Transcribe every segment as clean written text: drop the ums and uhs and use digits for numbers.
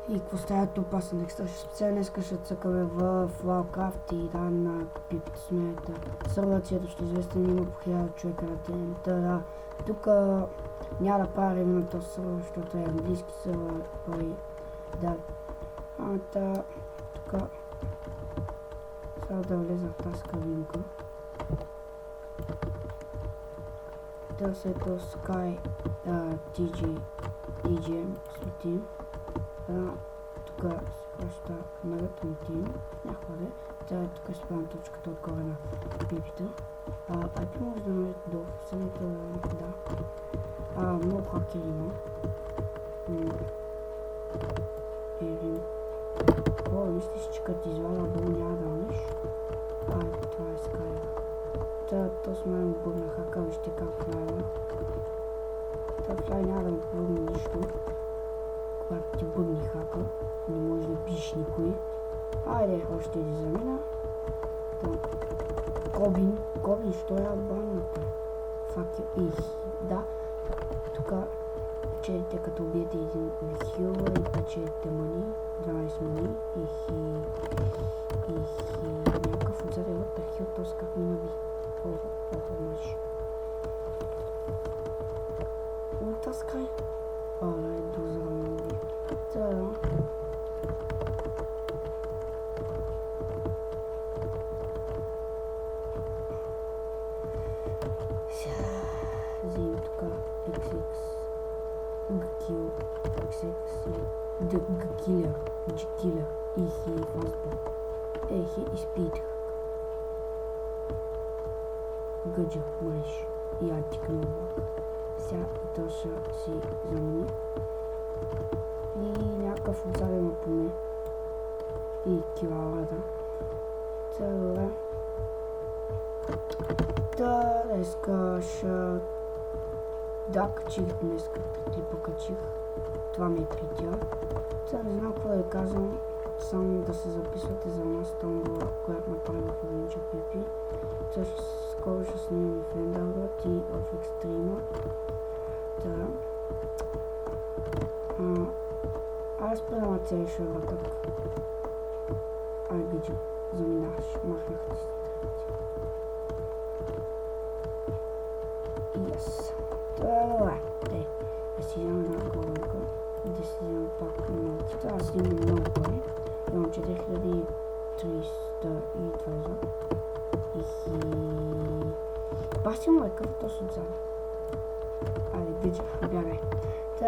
И какво става тук, аз съм екстра специално днеска ще цъкаме в Warcraft и да на пипито смеята. Сървърът си е доста известен, има по 1000 човека на тената, да. Тук няма да правя ревю на този сървър, защото е английски сървър, да. Тук сега да влеза в тази кабинка. Да се то Sky TGM слотим. Тук се хваща камерата на Team, някаква де. Тя е тук спрямо точката отгоре на пипите. IP може да намерите долу в самите, да. Много хакери има. Мислиш, че като извада долу няма да миш. Това е Sky. То с мен бъгна хака, вижте как флайва. Флай няма да ми помогне нищо. Когато ти бъгни хака, не може да биш никой. Айде, още един замина. Кобин, що е банната? Фак е, да. Тук печелите като убиете един хила и печелите мани, 12 мани и някакъв отзаде от архил, този как ми наби. Значи. Таскай. Да е дозрано наби. Вземем тук XX Gkill XX Gkiller Ихи Fastball Ехи и Speed Гъджа мреш и Антик Новак. Сега и то ще си замени и някакъв отзаден поне и киларата. Добре. Днеска ще... Да, качих днеска, клипа качих. Това ми е третия. Не знам какво да ви казвам, само да се записвате за нас тъмбъла, която направих в Adventure PP. Скоро ще снимам в Enderworld и в Extreme. Аз предам цели шевратък. Гъджа, заминаваш, махнах ти. Yes. Това е. Да си взема една колонка и да си взема пак много. Аз си имам много пари. Имам 4320 и... Баси му е къв точно отзад. Айде, гъджа, бягай.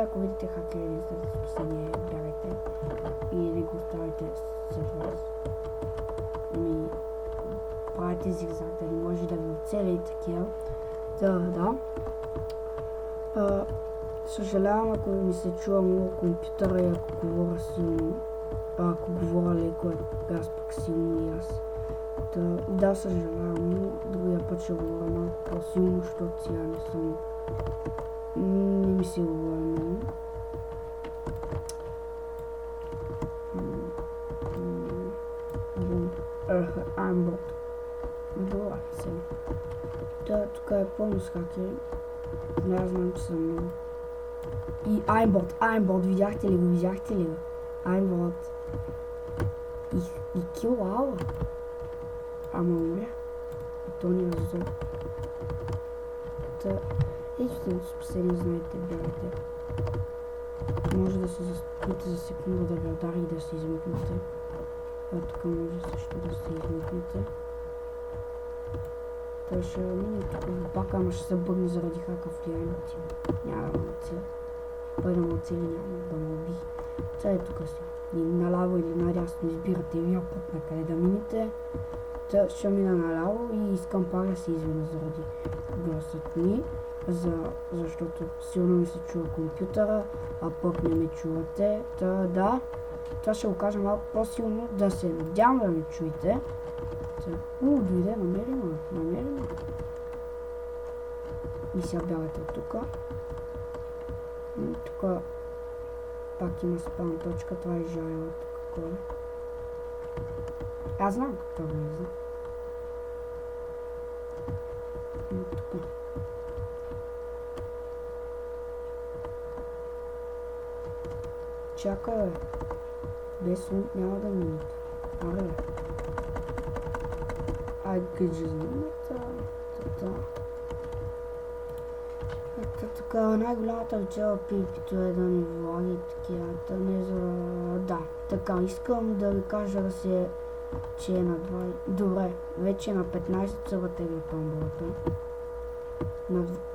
Ако видите хакери или след спасение, бягайте и не го оставите след вас. Правите зигзаг, да не може да ви оцели и такива. Да. Съжалявам, ако ми се чува много компютъра и ако говоря силно. Ако говоря леко, аз пък силно и аз. Да, съжалявам, но другия път ще говоря малко по-силно, защото сега не съм... Не ми се говоря много. Aimbot. Добре, сега. Тук е пълно с хакери. Не, аз знам, че съм много. И Aimbot, видяхте ли го? Aimbot. И kill hour. Ама умря. И то ни раззо. Ето спасение, знаете, бягате. Може да се заспите за секунда да ви удари и да се измъкнете. Тук може също да се измъкнете. Той ще мине тук в бака, ама ще се бъгне заради хака влиянието. Няма да ме оцели. Той да ме оцели, няма да ме уби. Сега е тук си. Наляво или надясно избирате вие път на къде да минете. Ще мина наляво и искам пак да се извина заради гласът ми. Защото силно ми се чува компютъра, а пък не ме чувате. Да, това ще го кажа малко по-силно, да се надявам да ме чуете. Дойде, намерим. И сега бягате от тук. Тук пак има спаун точка, това е жайла тук. Аз знам какво влиза. Тук. Чакай, бе. Без лут няма да минете. Аре, бе. Ай, кажи та. Ето така, най-голямата вечера пипито е да ни влаги такива, не за... Да, така, искам да ви кажа да се... че е на 20... Добре, вече на 15 съва тегля томболата.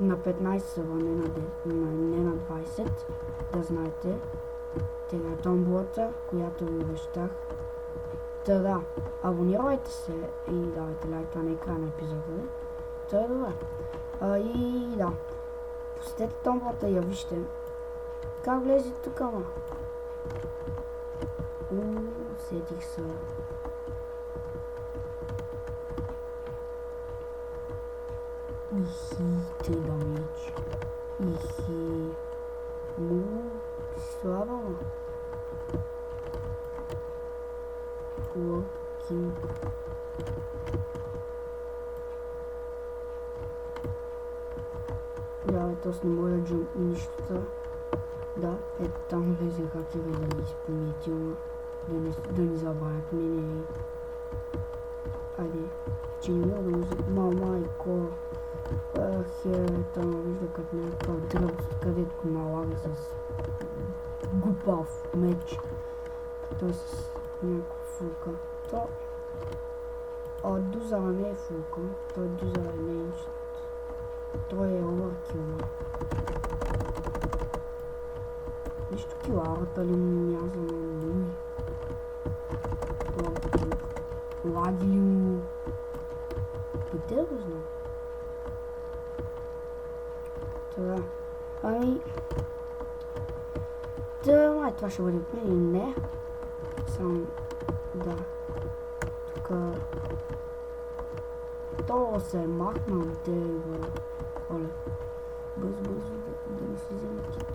На 15 съва, не на 20, да знаете. Тегля томболата, която ви обещах. Та да, абонирайте се и давайте лайк, това не е край на епизода. Та е добре. И да, посетете томболата и я вижте. Как влезе тук, ама? Сетих се. Ихи, 3 дамage. Ихи. Слава, ма. Локинг. Да, аз не мога да джам нищата. Да, ето там влезе хакера да ни изпомити, да ни забравят мене. Айде, че не мога да му майко. Там вижда като някакъв дръб, където го налага с глупав меч. Той с някаква фулка. Дузара не е фулка, той дузара не е нищо. Той е овъркил. Нищо киларата ли му мяза на луи? Лаги ли му? Къде да го знам? Това. Ами... Да, това ще бъде при не. Само... Да. Тука... То се е махнал дерева. Оле. Бързо да не се вземе кит.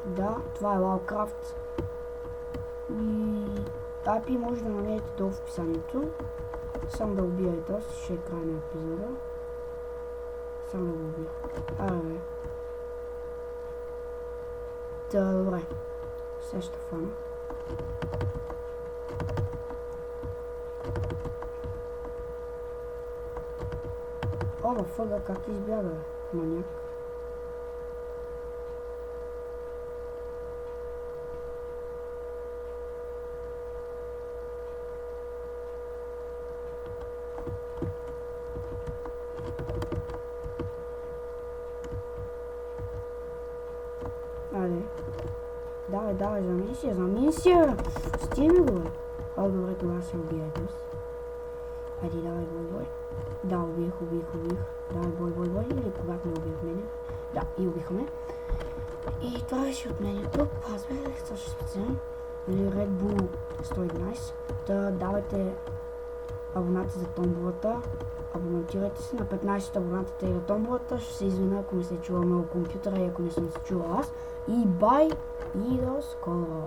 Да, това е Лаукрафт. И... API може да намерите долу в описанието. Само да убия и този, ще е край на епизода. Само да го убия. Абе. Да, добре. Сега ще фана. О, фъга, как избяга, маняк. Айде. Давай, за мисия! Стига го, бе! О, добре, тогава се убия едност. Айде, давай, бой. Да, убих. Давай, бой. Или когато не убият мене. Да, и убихме. И това беше от мен тук. Аз бях също специален. Red Bull 111. Да, давайте абонати за томболата. Абонатирайте се на 15 абонатите и на томболата. Ще се извиня, ако не се чува много компютъра и ако не съм се чувал аз. И бай! И до скоро!